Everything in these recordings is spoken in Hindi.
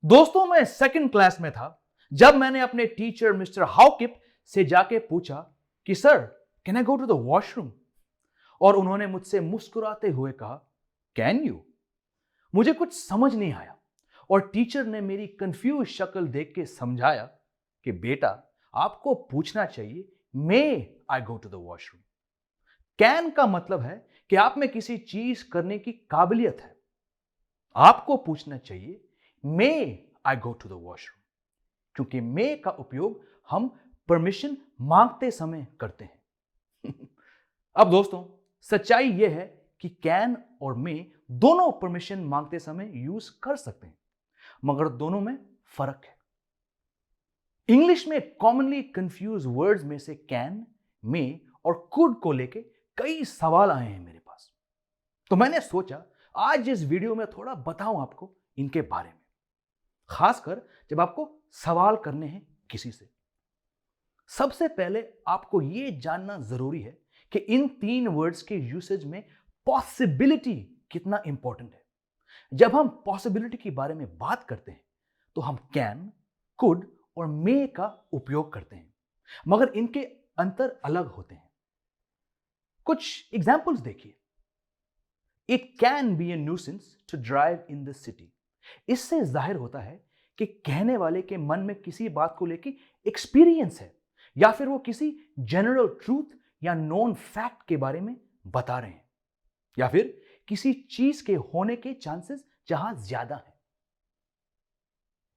दोस्तों, मैं सेकंड क्लास में था जब मैंने अपने टीचर मिस्टर हाउकिप से जाके पूछा कि sir, can I go to the washroom? और उन्होंने मुझसे मुस्कुराते हुए कहा, कैन यू? मुझे कुछ समझ नहीं आया और टीचर ने मेरी कंफ्यूज शक्ल देख के समझाया कि बेटा, आपको पूछना चाहिए may I go to the washroom. Can का मतलब है कि आप में किसी चीज करने की काबिलियत है। आपको पूछना चाहिए may I go to the washroom, क्योंकि मे का उपयोग हम परमिशन मांगते समय करते हैं। अब दोस्तों, सच्चाई यह है कि कैन और मे दोनों परमिशन मांगते समय यूज कर सकते हैं, मगर दोनों में फर्क है। इंग्लिश में कॉमनली कंफ्यूज वर्ड्स में से कैन, मे और कुड को लेके कई सवाल आए हैं मेरे पास, तो मैंने सोचा आज इस वीडियो में थोड़ा बताऊं आपको इनके बारे में, खासकर जब आपको सवाल करने हैं किसी से। सबसे पहले आपको यह जानना जरूरी है कि इन तीन वर्ड्स के यूसेज में पॉसिबिलिटी कितना इंपॉर्टेंट है। जब हम पॉसिबिलिटी के बारे में बात करते हैं तो हम कैन, कुड और मे का उपयोग करते हैं, मगर इनके अंतर अलग होते हैं। कुछ एग्जाम्पल्स देखिए। It can be a nuisance to drive in the city. इससे जाहिर होता है कि कहने वाले के मन में किसी बात को लेकर एक्सपीरियंस है, या फिर वो किसी जनरल ट्रूथ या नोन फैक्ट के बारे में बता रहे हैं, या फिर किसी चीज के होने के चांसेस जहां ज्यादा है।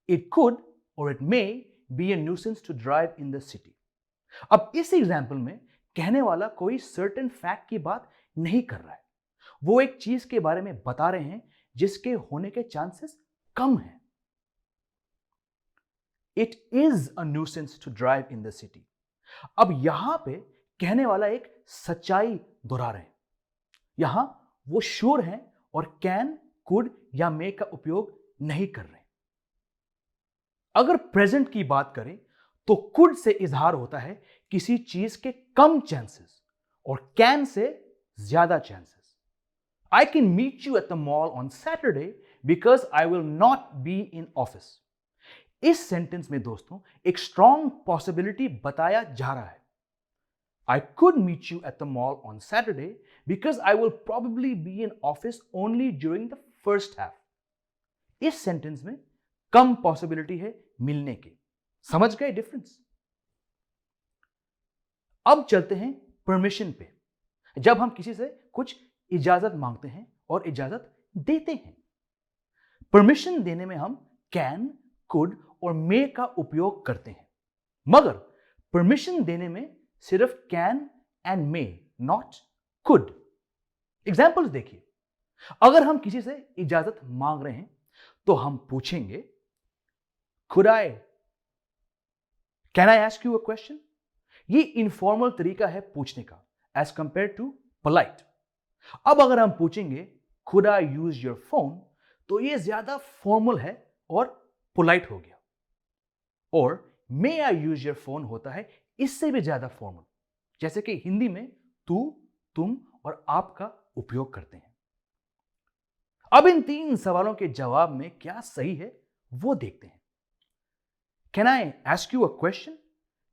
इट कुड और it may be a nuisance to drive in the city. अब इस एग्जाम्पल में कहने वाला कोई सर्टेन फैक्ट की बात नहीं कर रहा है, वो एक चीज के बारे में बता रहे हैं जिसके होने के चांसेस कम हैं। It is a nuisance to drive in the city. अब यहां पे कहने वाला एक सच्चाई दोहरा रहे हैं। यहां वो श्योर हैं और कैन, कुड या मे का उपयोग नहीं कर रहे हैं। अगर प्रेजेंट की बात करें तो कुड से इजहार होता है किसी चीज के कम चांसेस और कैन से ज्यादा chances. I can meet you at the mall on Saturday because I will not be in office. इस सेंटेंस में दोस्तों एक स्ट्रॉन्ग पॉसिबिलिटी बताया जा रहा है। I could meet you at the mall on Saturday because I will probably be in office only during the first half. इस सेंटेंस में कम पॉसिबिलिटी है मिलने की। समझ गए डिफरेंस? अब चलते हैं परमिशन पे। जब हम किसी से कुछ इजाजत मांगते हैं और इजाजत देते हैं। परमिशन देने में हम कैन, कुड और मे का उपयोग करते हैं, मगर परमिशन देने में सिर्फ can and may, not could. Examples देखिए। अगर हम किसी से इजाजत मांग रहे हैं तो हम पूछेंगे, can I ask you a question? ये इनफॉर्मल तरीका है पूछने का एज कंपेयर टू पोलाइट। अब अगर हम पूछेंगे could I use your phone, तो ये ज्यादा फॉर्मल है और पोलाइट हो गया। और may I use your phone होता है इससे भी ज्यादा फॉर्मल, जैसे कि हिंदी में तू, तुम और आप का उपयोग करते हैं। अब इन तीन सवालों के जवाब में क्या सही है वो देखते हैं। Can I ask you a question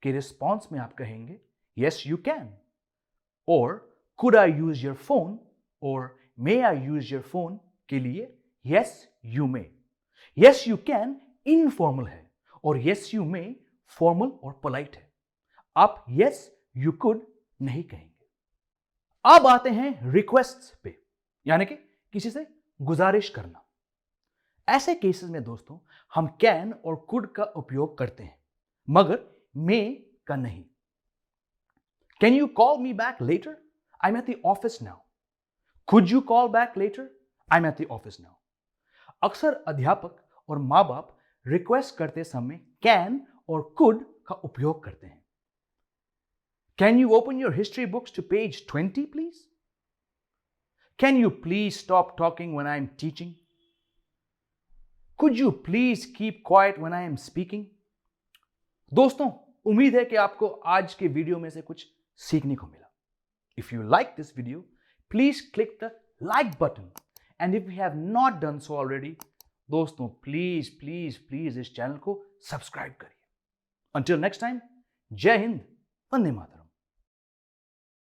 के रिस्पॉन्स में आप कहेंगे यस यू कैन, और could I use your phone और may I use your phone के लिए yes you may। yes you can informal है और yes you may फॉर्मल और पोलाइट है। आप yes you could नहीं कहेंगे। अब आते हैं रिक्वेस्ट पे, यानी कि किसी से गुजारिश करना। ऐसे केसेस में दोस्तों हम कैन और कुड का उपयोग करते हैं, मगर may का नहीं। Can you call me back later? I'm at the office now. Could you call back later? I'm at the office now. अक्सर अध्यापक और माँ बाप रिक्वेस्ट करते समय कैन और कुड का उपयोग करते हैं। Can you open your history books to page 20, please? Can you please stop talking when I am teaching? Could you please keep quiet when I am speaking? दोस्तों, उम्मीद है कि आपको आज के वीडियो में से कुछ सीखने को मिला। If you like this video, please click the like button. And if you have not done so already, दोस्तों प्लीज प्लीज प्लीज इस चैनल को सब्सक्राइब करिए। अंटिल नेक्स्ट टाइम, जय हिंद, वंदे मातरम।